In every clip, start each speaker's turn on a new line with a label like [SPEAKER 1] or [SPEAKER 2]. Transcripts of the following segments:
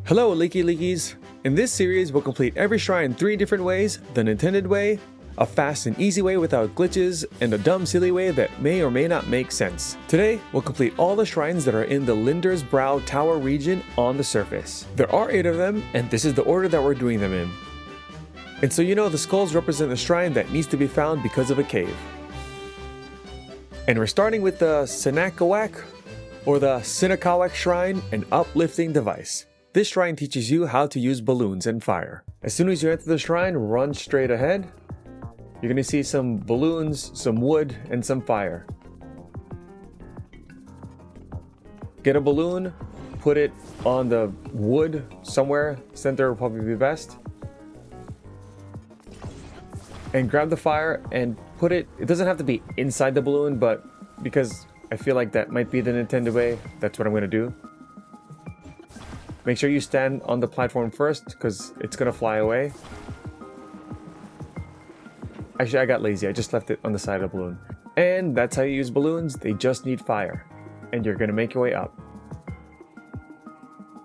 [SPEAKER 1] Hello Leaky Leakies! In this series we'll complete every shrine 3 different ways: the Nintended Way, a fast and easy way without glitches, and a dumb silly way that may or may not make sense. Today we'll complete all the shrines that are in the Lindor's Brow Tower region on the surface. There are 8 of them, and this is the order that we're doing them in. And so you know the skulls represent the shrine that needs to be found because of a cave. And we're starting with the Sinakawak, or the Sinakawak Shrine, an uplifting device. This shrine teaches you how to use balloons and fire. As soon as you enter the shrine, run straight ahead. You're going to see some balloons, some wood, and some fire. Get a balloon, put it on the wood somewhere, center will probably be best. And grab the fire and put it doesn't have to be inside the balloon, but because I feel like that might be the Nintendo way, that's what I'm going to do. Make sure you stand on the platform first, because it's going to fly away. Actually, I got lazy. I just left it on the side of the balloon. And that's how you use balloons. They just need fire. And you're going to make your way up.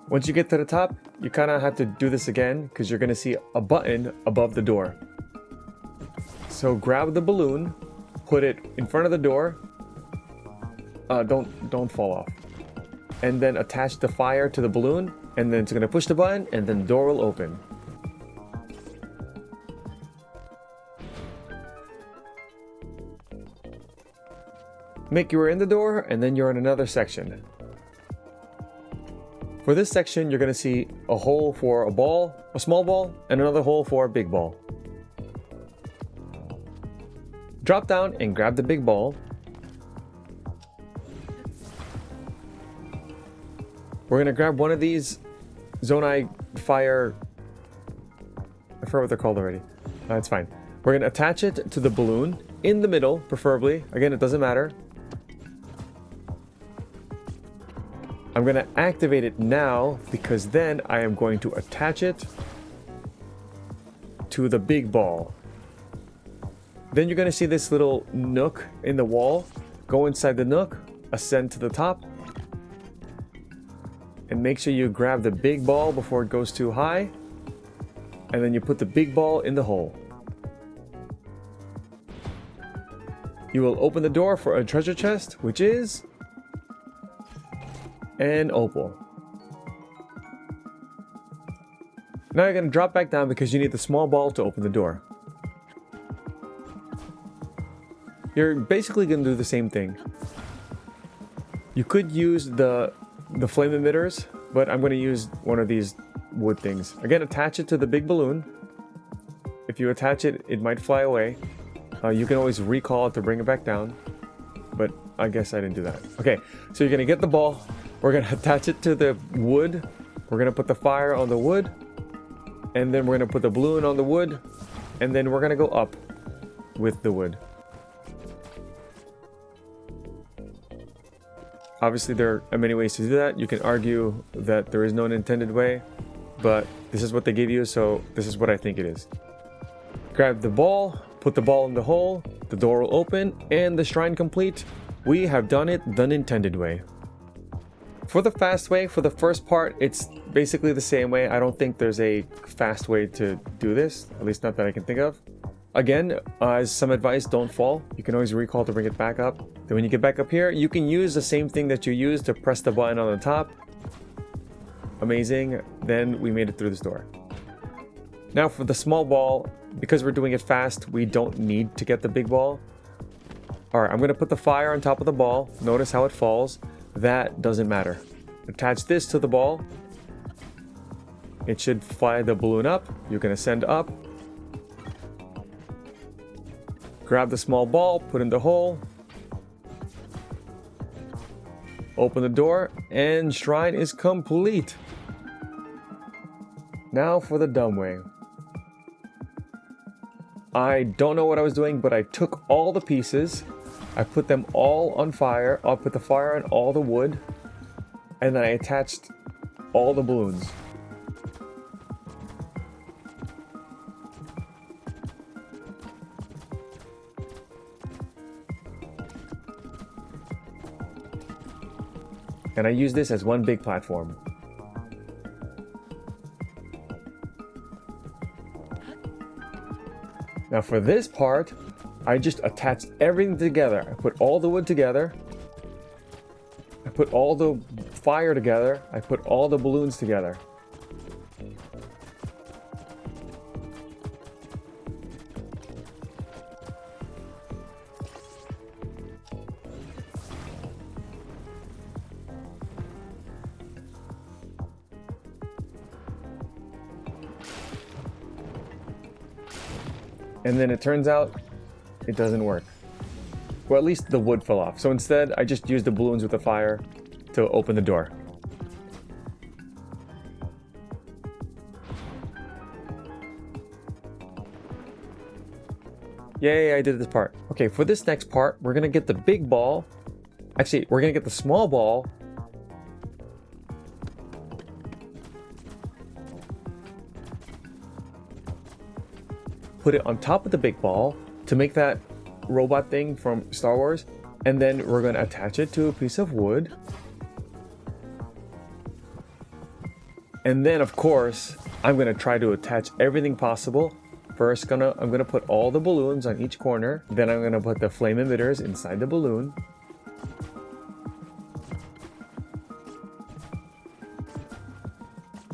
[SPEAKER 1] Once you get to the top, you kind of have to do this again, because you're going to see a button above the door. So grab the balloon, put it in front of the door. Don't fall off. And then attach the fire to the balloon, and then it's going to push the button, and then the door will open. Make your way in the door, and then you're in another section. For this section, you're going to see a hole for a ball, a small ball, and another hole for a big ball. Drop down and grab the big ball. We're going to grab one of these Zonai fire... I forgot what they're called already. It's fine. We're going to attach it to the balloon in the middle, preferably. Again, it doesn't matter. I'm going to activate it now because then I am going to attach it to the big ball. Then you're going to see this little nook in the wall. Go inside the nook, ascend to the top, and make sure you grab the big ball before it goes too high. And then you put the big ball in the hole. You will open the door for a treasure chest, which is an opal. Now you're going to drop back down because you need the small ball to open the door. You're basically going to do the same thing. You could use the flame emitters, but I'm going to use one of these wood things. Again, attach it to the big balloon. If you attach it, it might fly away. You can always recall it to bring it back down, but I guess I didn't do that. Okay, so you're going to get the ball. We're going to attach it to the wood. We're going to put the fire on the wood, and then we're going to put the balloon on the wood, and then we're going to go up with the wood. Obviously, there are many ways to do that. You can argue that there is no Nintended way, but this is what they give you, so this is what I think it is. Grab the ball, put the ball in the hole, the door will open, and the shrine complete. We have done it the Nintended way. For the fast way, for the first part, it's basically the same way. I don't think there's a fast way to do this, at least not that I can think of. Again, as some advice, don't fall. You can always recall to bring it back up. Then when you get back up here, you can use the same thing that you used to press the button on the top. Amazing. Then we made it through this door. Now for the small ball, because we're doing it fast, we don't need to get the big ball. Alright, I'm going to put the fire on top of the ball. Notice how it falls. That doesn't matter. Attach this to the ball. It should fly the balloon up. You can ascend up. Grab the small ball, put in the hole. Open the door, and shrine is complete. Now for the dumb way. I don't know what I was doing, but I took all the pieces. I put them all on fire. I'll put the fire on all the wood. And then I attached all the balloons. And I use this as one big platform. Now for this part, I just attached everything together. I put all the wood together. I put all the fire together. I put all the balloons together. And then it turns out it doesn't work. Well, at least the wood fell off. So instead, I just used the balloons with the fire to open the door. Yay, I did this part. Okay, for this next part, we're gonna get the big ball. Actually, we're gonna get the small ball. Put it on top of the big ball to make that robot thing from Star Wars, and then we're going to attach it to a piece of wood. And then of course, I'm going to try to attach everything possible. First, I'm going to put all the balloons on each corner. Then I'm going to put the flame emitters inside the balloon.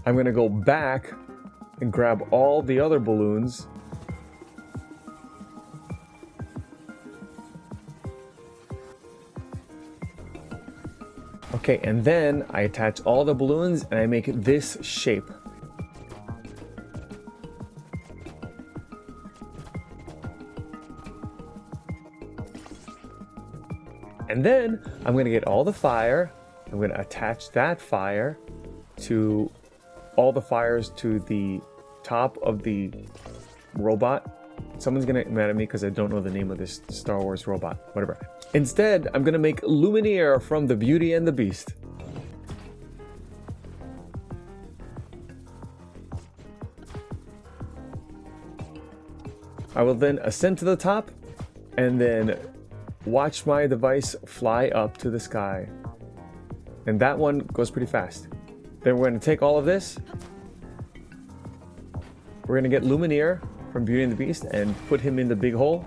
[SPEAKER 1] I'm going to go back and grab all the other balloons. Okay, and then I attach all the balloons and I make this shape. And then I'm going to get all the fire. I'm going to attach that fire to all the fires to the top of the robot. Someone's going to get mad at me because I don't know the name of this Star Wars robot. Whatever. Instead, I'm going to make Lumineer from the Beauty and the Beast. I will then ascend to the top and then watch my device fly up to the sky. And that one goes pretty fast. Then we're going to take all of this. We're going to get Lumineer from Beauty and the Beast and put him in the big hole.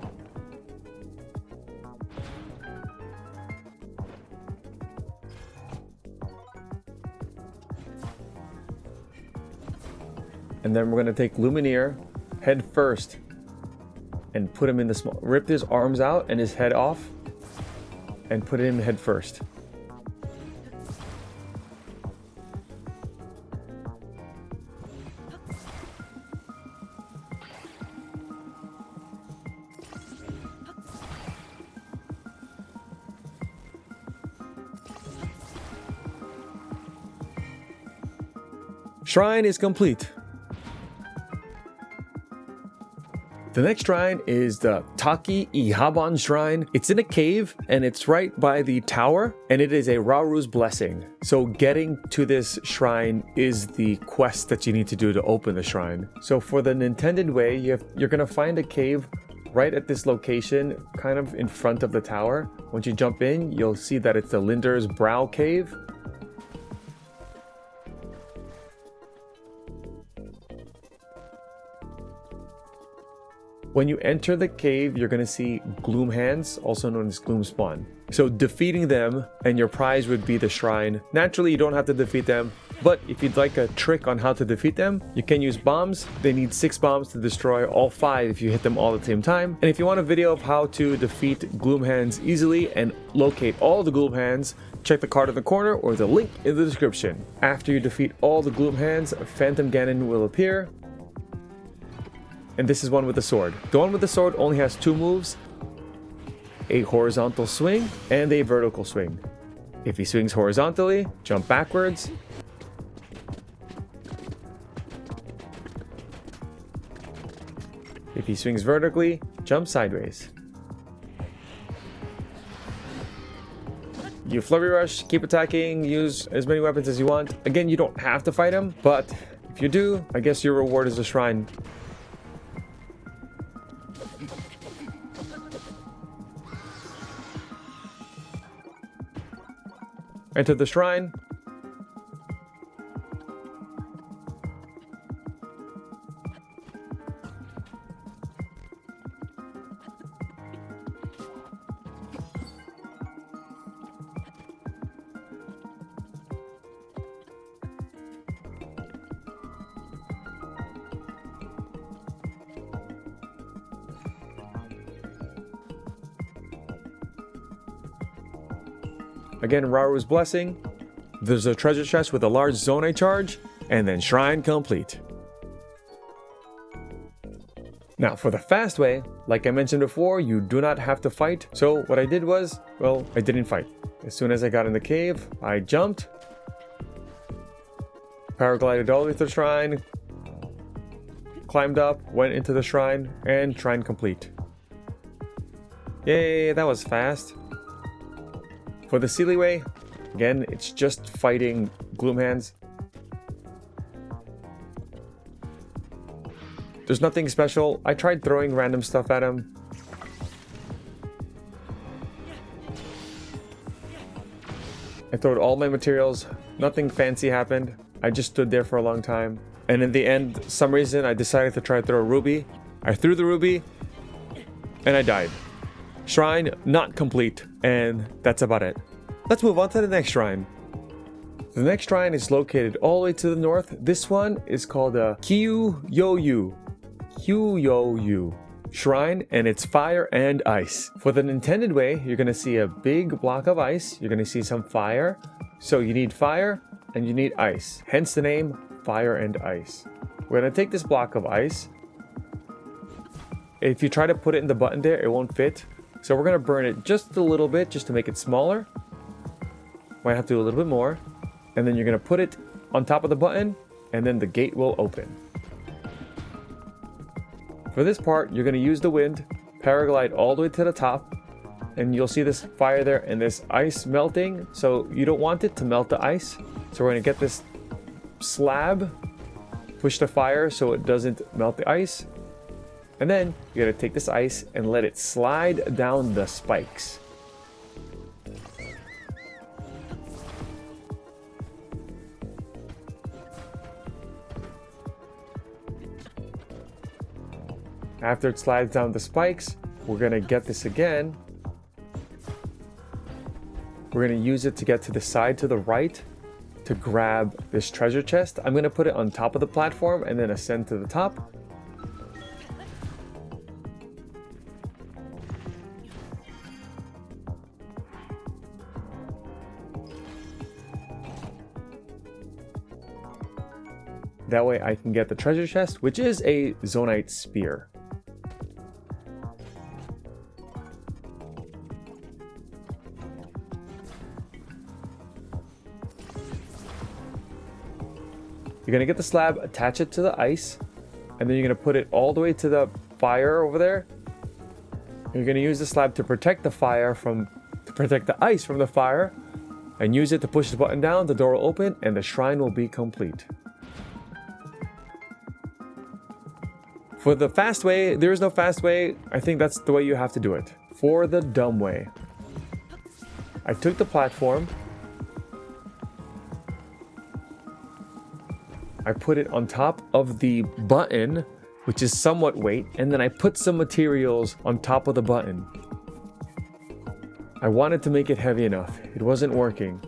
[SPEAKER 1] And then we're going to take Lumineer head first and put him in the small, rip his arms out and his head off and put him head first. Shrine is complete. The next shrine is the Taki-Ihaban shrine. It's in a cave and it's right by the tower, and it is a Rauru's blessing. So getting to this shrine is the quest that you need to do to open the shrine. So for the Nintended Way, you're gonna find a cave right at this location, kind of in front of the tower. Once you jump in, you'll see that it's the Lindor's Brow Cave. When you enter the cave, you're going to see Gloom Hands, also known as Gloom Spawn. So defeating them and your prize would be the shrine. Naturally, you don't have to defeat them, but if you'd like a trick on how to defeat them, you can use bombs. They need 6 bombs to destroy all 5 if you hit them all at the same time. And if you want a video of how to defeat Gloom Hands easily and locate all the Gloom Hands, check the card in the corner or the link in the description. After you defeat all the Gloom Hands, Phantom Ganon will appear. And this is one with the sword. The one with the sword only has 2 moves: a horizontal swing and a vertical swing. If he swings horizontally, jump backwards. If he swings vertically, jump sideways. You flurry rush, keep attacking, use as many weapons as you want. Again, you don't have to fight him, but if you do, I guess your reward is a shrine. Enter the shrine. Again, Rauru's blessing. There's a treasure chest with a large Zonai charge, and then shrine complete. Now, for the fast way, like I mentioned before, you do not have to fight. So what I did was, well, I didn't fight. As soon as I got in the cave, I jumped, paraglided all the way to the shrine, climbed up, went into the shrine, and shrine complete. Yay, that was fast. For the Sealy way, again, it's just fighting Gloomhands. There's nothing special. I tried throwing random stuff at him. I throwed all my materials. Nothing fancy happened. I just stood there for a long time. And in the end, some reason, I decided to try to throw a ruby. I threw the ruby, and I died. Shrine not complete, and that's about it. Let's move on to the next shrine. The next shrine is located all the way to the north. This one is called a Kiuyoyou shrine, and it's fire and ice. For the Nintended Way, you're gonna see a big block of ice. You're gonna see some fire. So you need fire and you need ice. Hence the name Fire and Ice. We're gonna take this block of ice. If you try to put it in the button there, it won't fit. So we're gonna burn it just a little bit just to make it smaller. Might have to do a little bit more. And then you're gonna put it on top of the button, and then the gate will open. For this part, you're gonna use the wind, paraglide all the way to the top, and you'll see this fire there and this ice melting. So you don't want it to melt the ice. So we're gonna get this slab, push the fire so it doesn't melt the ice. And then you're gonna take this ice and let it slide down the spikes. After it slides down the spikes, we're gonna get this again. We're gonna use it to get to the side to the right to grab this treasure chest. I'm gonna put it on top of the platform and then ascend to the top. That way I can get the treasure chest, which is a Zonite spear. You're gonna get the slab, attach it to the ice, and then you're gonna put it all the way to the fire over there. You're gonna use the slab to protect the ice from the fire, and use it to push the button down, the door will open, and the shrine will be complete. For the fast way, there is no fast way. I think that's the way you have to do it. For the dumb way, I took the platform, I put it on top of the button, which is somewhat weight, and then I put some materials on top of the button. I wanted to make it heavy enough. It wasn't working.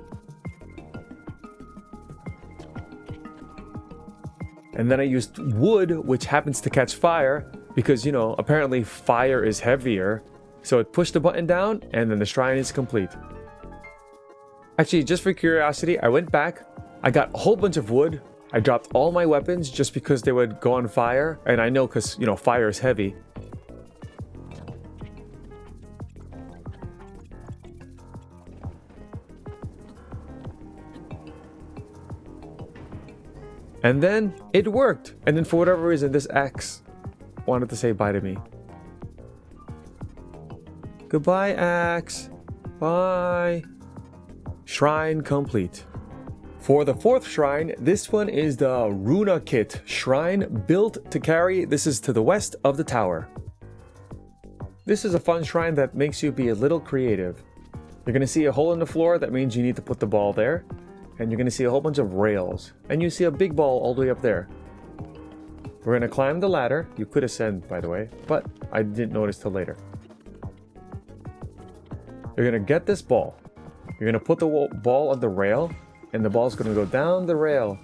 [SPEAKER 1] And then I used wood, which happens to catch fire, because, you know, apparently fire is heavier. So it pushed the button down, and then the shrine is complete. Actually, just for curiosity, I went back, I got a whole bunch of wood, I dropped all my weapons just because they would go on fire, and I know because, you know, fire is heavy. And then it worked. And then for whatever reason, this axe wanted to say bye to me. Goodbye, axe. Bye. Shrine complete. For the fourth shrine, this one is the Runakit shrine built to carry. This is to the west of the tower. This is a fun shrine that makes you be a little creative. You're going to see a hole in the floor. That means you need to put the ball there. And you're going to see a whole bunch of rails. And you see a big ball all the way up there. We're going to climb the ladder. You could ascend, by the way, but I didn't notice till later. You're going to get this ball. You're going to put the ball on the rail. And the ball's going to go down the rail.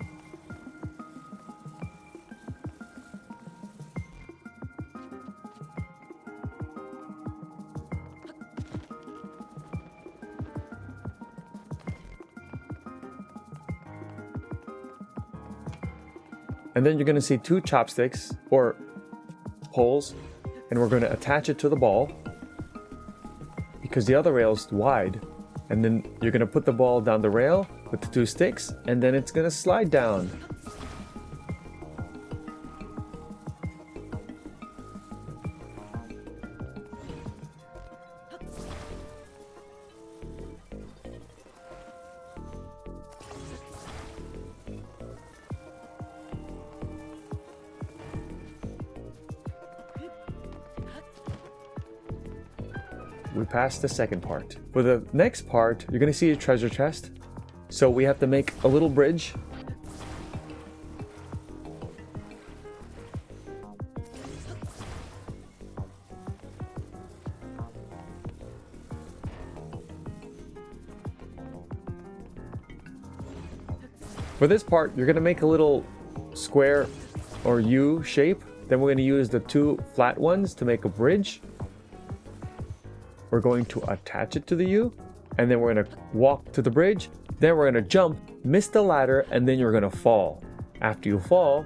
[SPEAKER 1] And then you're going to see 2 chopsticks or holes, and we're going to attach it to the ball because the other rail is wide. And then you're going to put the ball down the rail with the 2 sticks, and then it's going to slide down. We passed the second part. For the next part, you're going to see a treasure chest. So we have to make a little bridge. For this part, you're going to make a little square or U shape. Then we're going to use the 2 flat ones to make a bridge. We're going to attach it to the U, and then we're going to walk to the bridge. Then we're going to jump, miss the ladder, and then you're going to fall. After you fall,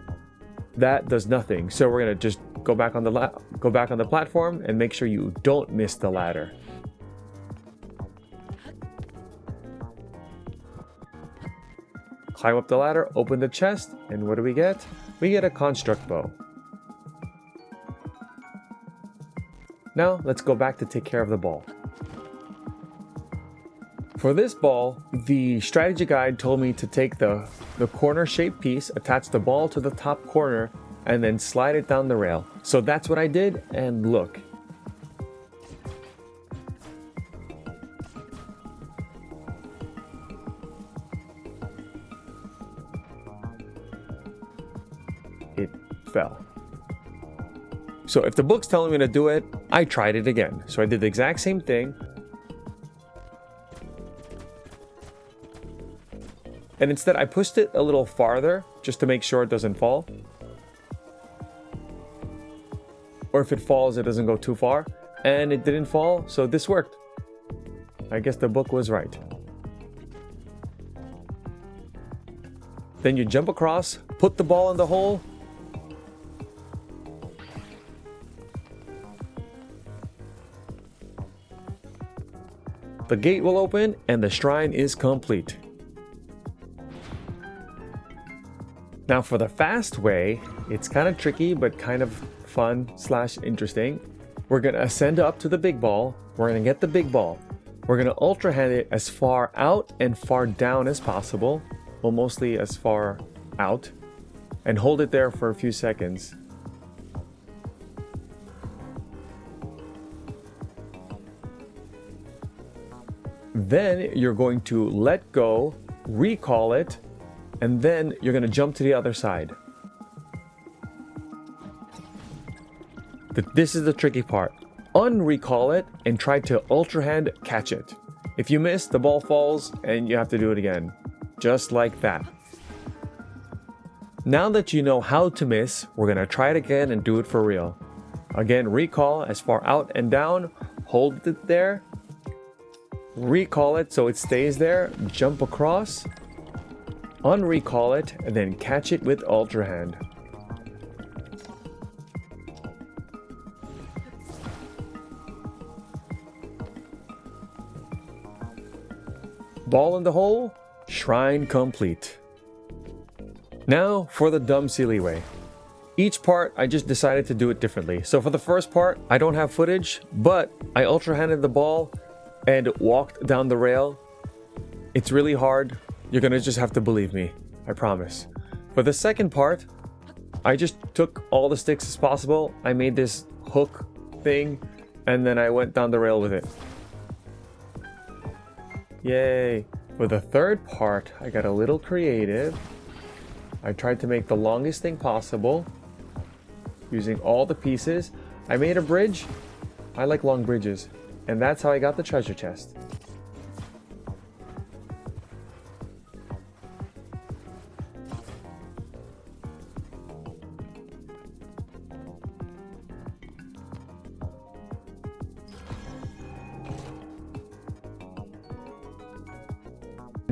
[SPEAKER 1] that does nothing. So we're going to just go back on the platform and make sure you don't miss the ladder. Climb up the ladder, open the chest, and what do we get? We get a construct bow. Now, let's go back to take care of the ball. For this ball, the strategy guide told me to take the corner-shaped piece, attach the ball to the top corner, and then slide it down the rail. So that's what I did, and look. It fell. So if the book's telling me to do it, I tried it again. So I did the exact same thing. And instead I pushed it a little farther just to make sure it doesn't fall. Or if it falls, it doesn't go too far. And it didn't fall, so this worked. I guess the book was right. Then you jump across, put the ball in the hole. The gate will open and the shrine is complete. Now for the fast way, it's kind of tricky but kind of fun / interesting. We're going to ascend up to the big ball. We're going to get the big ball. We're going to ultra hand it as far out and far down as possible. Well, mostly as far out. And hold it there for a few seconds. Then you're going to let go, recall it, and then you're going to jump to the other side. This is the tricky part. Unrecall it and try to ultra hand catch it. If you miss, the ball falls and you have to do it again. Just like that. Now that you know how to miss, we're going to try it again and do it for real. Again, recall as far out and down, hold it there. Recall it so it stays there, jump across, unrecall it, and then catch it with ultra hand. Ball in the hole, shrine complete. Now for the dumb silly way. Each part I just decided to do it differently. So for the first part, I don't have footage, but I ultra handed the ball and walked down the rail. It's really hard. You're gonna just have to believe me, I promise. For the second part, I just took all the sticks as possible. I made this hook thing, and then I went down the rail with it. Yay. For the third part, I got a little creative. I tried to make the longest thing possible using all the pieces. I made a bridge. I like long bridges. And that's how I got the treasure chest.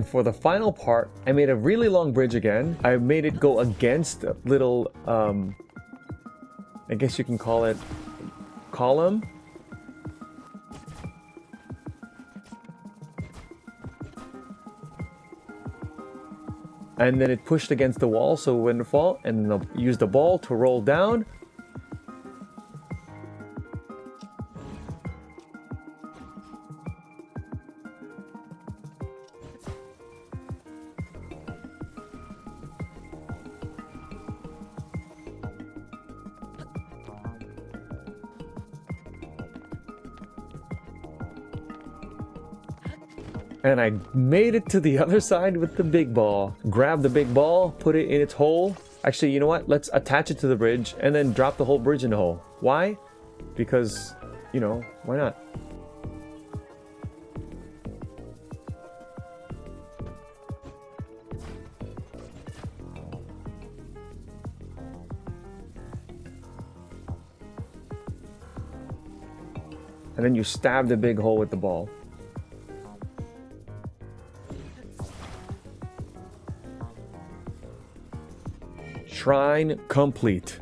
[SPEAKER 1] And for the final part, I made a really long bridge again. I made it go against a little, I guess you can call it column. And then it pushed against the wall so it wouldn't fall, and then I'll use the ball to roll down. And I made it to the other side with the big ball. Grab the big ball, put it in its hole. Actually, you know what? Let's attach it to the bridge and then drop the whole bridge in the hole. Why? Because, you know, why not? And then you stab the big hole with the ball. Shrine complete.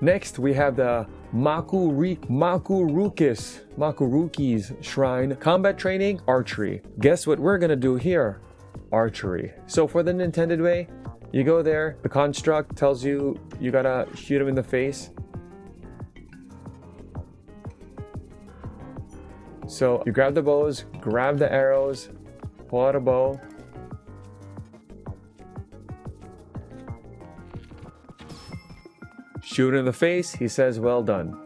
[SPEAKER 1] Next, we have the Makurukis Shrine. Combat training, archery. Guess what we're gonna do here? Archery. So for the Nintended Way, you go there, the construct tells you you gotta shoot him in the face. So you grab the bows, grab the arrows, pull out a bow. Shoot in the face, he says, well done.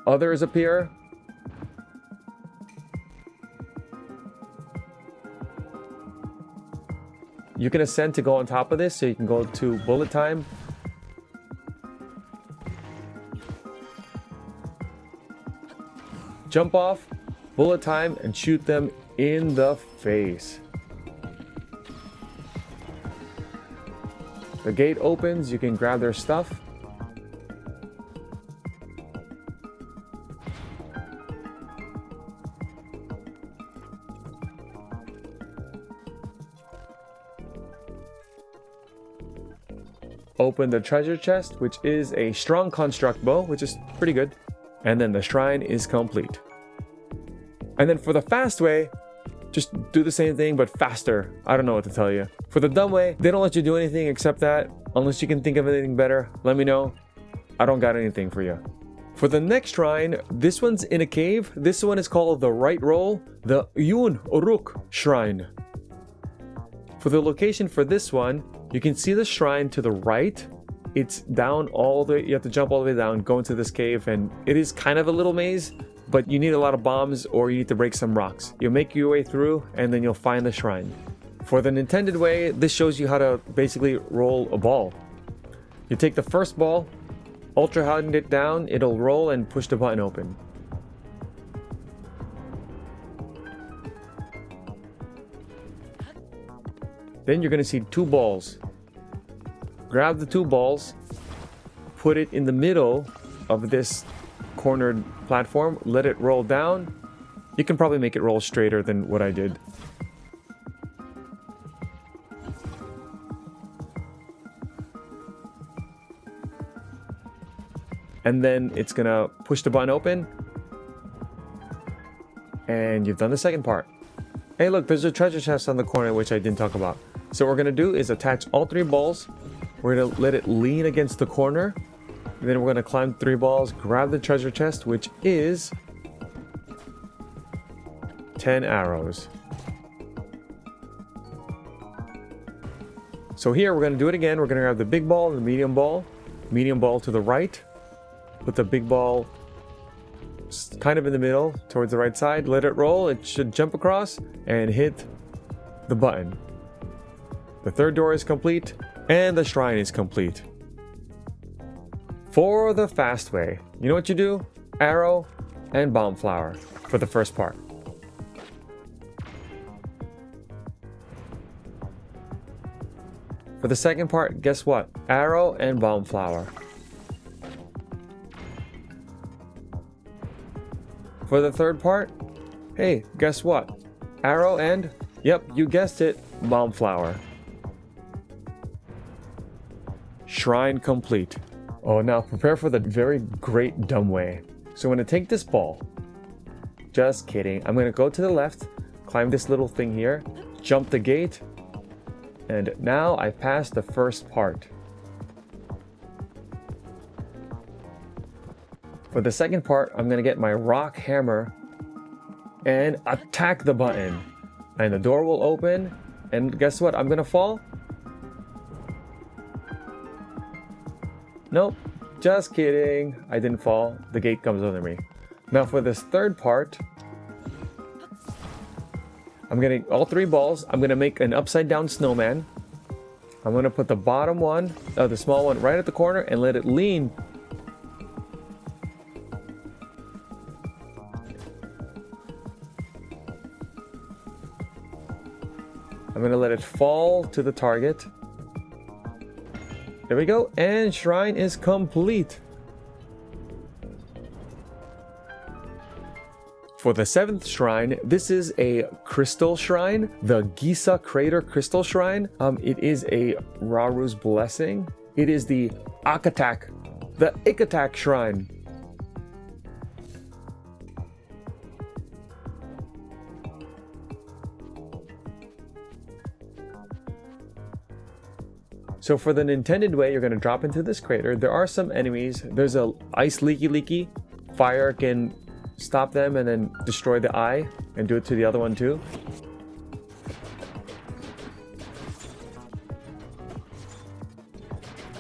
[SPEAKER 1] Others appear. You can ascend to go on top of this, so you can go to bullet time. Jump off, bullet time, and shoot them in the face. The gate opens, you can grab their stuff. Open the treasure chest, which is a strong construct bow, which is pretty good. And then the shrine is complete. And then for the fast way, just do the same thing, but faster. I don't know what to tell you. For the dumb way, they don't let you do anything except that. Unless you can think of anything better, let me know. I don't got anything for you. For the next shrine, this one's in a cave. This one is called the Right Roll, the Iun-Orok Shrine. For the location for this one, you can see the shrine to the right. It's down all the way, you have to jump all the way down, go into this cave, and it is kind of a little maze, but you need a lot of bombs or you need to break some rocks. You'll make your way through and then you'll find the shrine. For the Nintended Way, this shows you how to basically roll a ball. You take the first ball, ultra hand it down, it'll roll and push the button open. Then you're going to see two balls. Grab the two balls, put it in the middle of this cornered platform, let it roll down. You can probably make it roll straighter than what I did. And then it's gonna push the button open. And you've done the second part. Hey look, there's a treasure chest on the corner which I didn't talk about. So what we're gonna do is attach all three balls. We're gonna let it lean against the corner. And then we're gonna climb 3 balls, grab the treasure chest, which is 10 arrows. So here we're gonna do it again. We're gonna grab the big ball and the medium ball to the right. Put the big ball kind of in the middle towards the right side. Let it roll. It should jump across and hit the button. The third door is complete and the shrine is complete. For the fast way, you know what you do? Arrow and bomb flower for the first part. For the second part, guess what? Arrow and bomb flower. For the third part, Hey, guess what? Arrow and, yep, you guessed it, bomb flower. Shrine complete. Oh, now prepare for the very great dumb way. So I'm going to take this ball. Just kidding. I'm going to go to the left, climb this little thing here, jump the gate, and now I passed the first part. For the second part, I'm going to get my rock hammer and attack the button. And the door will open, and guess what? I'm going to fall? Nope, just kidding. I didn't fall. The gate comes under me. Now for this third part, I'm getting all 3 balls. I'm going to make an upside down snowman. I'm going to put the bottom one, the small one, right at the corner and let it lean. I'm going to let it fall to the target. There we go, and shrine is complete. For the 7th shrine, this is a crystal shrine, the Gisa Crater Crystal Shrine. It is a Rauru's Blessing. It is the Ikatak, the Ikatak Shrine. So for the Nintended Way, you're going to drop into this crater. There are some enemies. There's a ice leaky. Fire can stop them and then destroy the eye and do it to the other one too.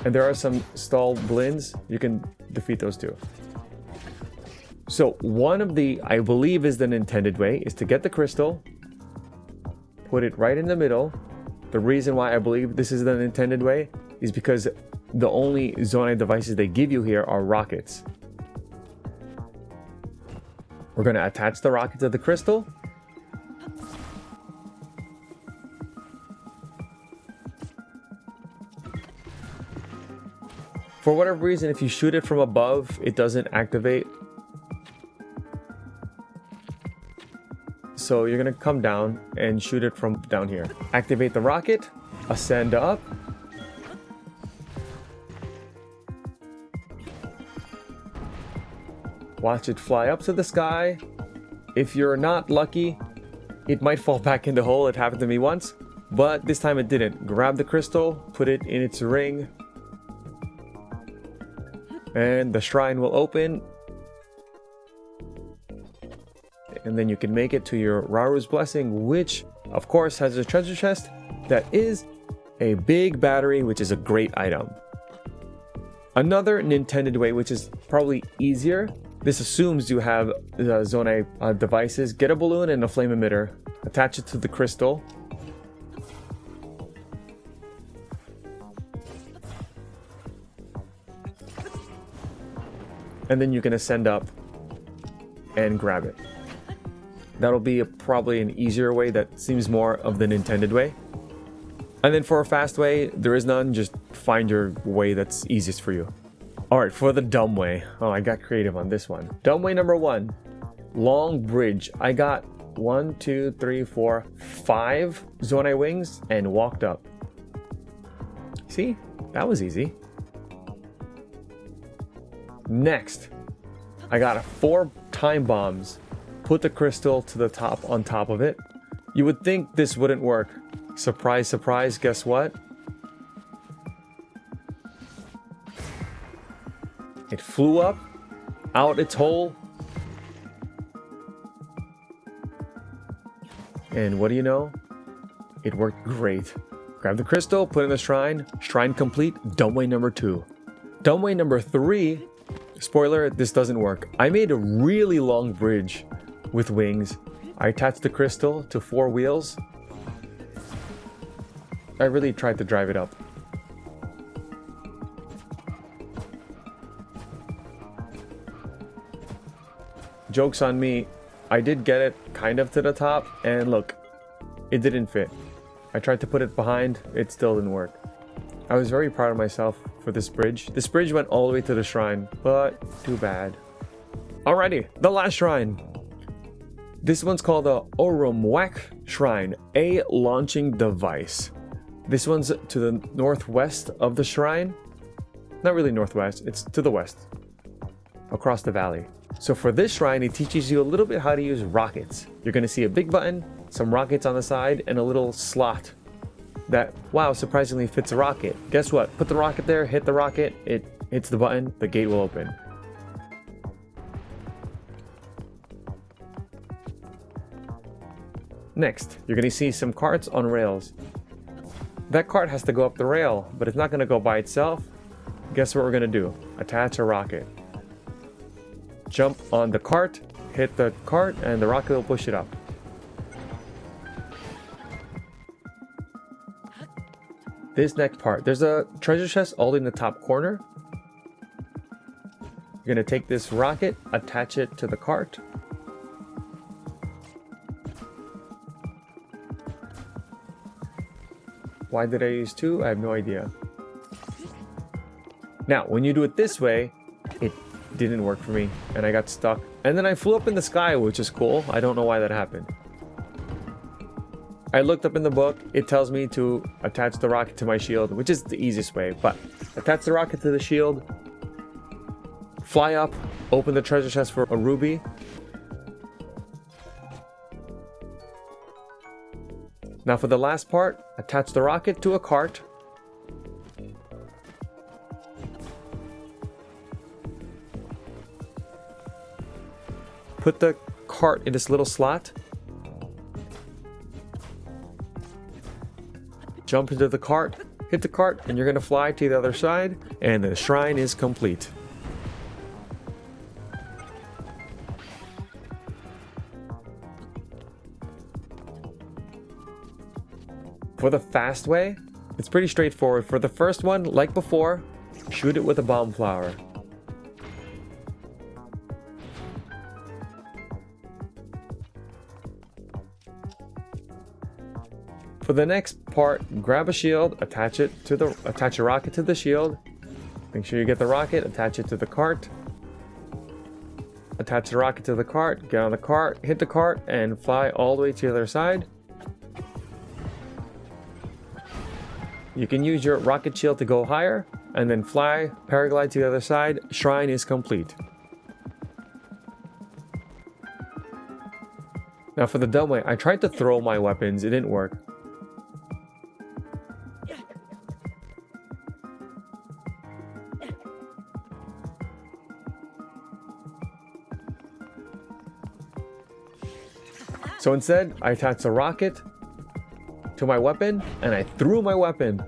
[SPEAKER 1] And there are some stall blinds. You can defeat those too. So one of the, I believe is the Nintended Way, is to get the crystal, put it right in the middle. The reason why I believe this is the Nintended Way is because the only Zonai devices they give you here are rockets. We're going to attach the rocket to the crystal. For whatever reason, if you shoot it from above, it doesn't activate. So you're going to come down and shoot it from down here. Activate the rocket, ascend up. Watch it fly up to the sky. If you're not lucky, it might fall back in the hole. It happened to me once, but this time it didn't. Grab the crystal, put it in its ring, and the shrine will open. And then you can make it to your Rauru's Blessing, which of course has a treasure chest that is a big battery, which is a great item. Another Nintended Way, which is probably easier. This assumes you have the Zonai devices. Get a balloon and a flame emitter. Attach it to the crystal. And then you can ascend up and grab it. That'll be probably an easier way that seems more of the Nintended Way. And then for a fast way, there is none. Just find your way that's easiest for you. Alright, for the dumb way. Oh, I got creative on this one. Dumb way number 1. Long bridge. I got 1, 2, 3, 4, 5 Zonai wings and walked up. See? That was easy. Next, I got 4 time bombs. Put the crystal to the top on top of it. You would think this wouldn't work. Surprise, surprise, guess what? It flew up, out its hole. And what do you know? It worked great. Grab the crystal, put it in the shrine. Shrine complete, dumb way number 2. Dumb way number 3, spoiler, this doesn't work. I made a really long bridge with wings. I attached the crystal to 4 wheels. I really tried to drive it up. Joke's on me. I did get it kind of to the top, and look, it didn't fit. I tried to put it behind, it still didn't work. I was very proud of myself for this bridge. This bridge went all the way to the shrine, but too bad. Alrighty, the last shrine. This one's called the Oromuwak Shrine, a launching device. This one's to the northwest of the shrine. Not really northwest, it's to the west, across the valley. So for this shrine, it teaches you a little bit how to use rockets. You're going to see a big button, some rockets on the side, and a little slot that, wow, surprisingly fits a rocket. Guess what? Put the rocket there, hit the rocket, it hits the button, the gate will open. Next, you're going to see some carts on rails. That cart has to go up the rail, but it's not going to go by itself. Guess what we're going to do? Attach a rocket. Jump on the cart, hit the cart, and the rocket will push it up. This next part, there's a treasure chest all in the top corner. You're going to take this rocket, attach it to the cart. Why did I use two? I have no idea. Now, when you do it this way, it didn't work for me and I got stuck. And then I flew up in the sky, which is cool. I don't know why that happened. I looked up in the book. It tells me to attach the rocket to my shield, which is the easiest way. But attach the rocket to the shield, fly up, open the treasure chest for a ruby. Now for the last part, attach the rocket to a cart. Put the cart in this little slot. Jump into the cart, hit the cart, and you're going to fly to the other side, and the shrine is complete. For the fast way, it's pretty straightforward. For the first one, like before, shoot it with a bomb flower. For the next part, grab a shield, attach a rocket to the shield. Make sure you get the rocket, attach it to the cart. Attach the rocket to the cart, get on the cart, hit the cart, and fly all the way to the other side. You can use your rocket shield to go higher, and then fly, paraglide to the other side. Shrine is complete. Now for the dumb way, I tried to throw my weapons, it didn't work. So instead, I attached a rocket to my weapon, and I threw my weapon.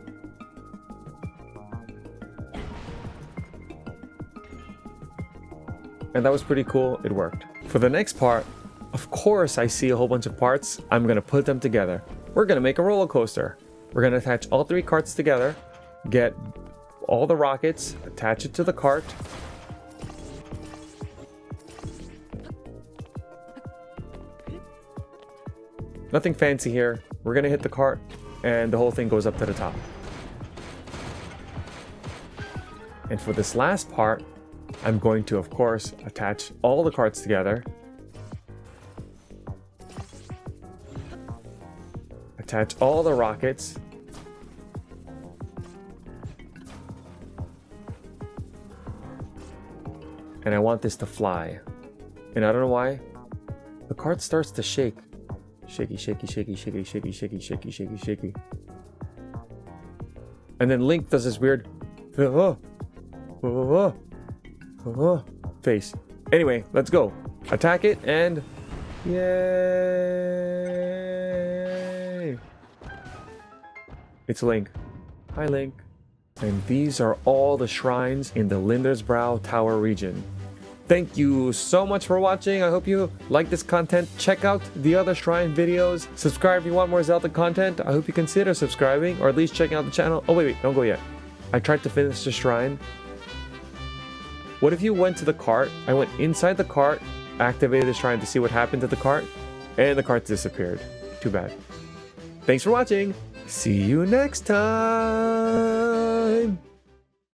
[SPEAKER 1] And that was pretty cool, it worked. For the next part, of course I see a whole bunch of parts, I'm gonna put them together. We're gonna make a roller coaster. We're gonna attach all three carts together, get all the rockets, attach it to the cart. Nothing fancy here. We're gonna hit the cart and the whole thing goes up to the top. And for this last part, I'm going to, of course, attach all the carts together. Attach all the rockets. And I want this to fly. And I don't know why. The cart starts to shake. Shaky, shaky, shaky, shaky, shaky, shaky, shaky, shaky, shaky. And then Link does this weird face. Anyway, let's go. Attack it and yay! It's Link. Hi, Link. And these are all the shrines in the Lindor's Brow Tower region. Thank you so much for watching. I hope you like this content. Check out the other shrine videos. Subscribe if you want more Zelda content. I hope you consider subscribing or at least checking out the channel. Oh, wait, don't go yet. I tried to finish the shrine. What if you went to the cart? I went inside the cart, activated the shrine to see what happened to the cart, and the cart disappeared. Too bad. Thanks for watching. See you next time.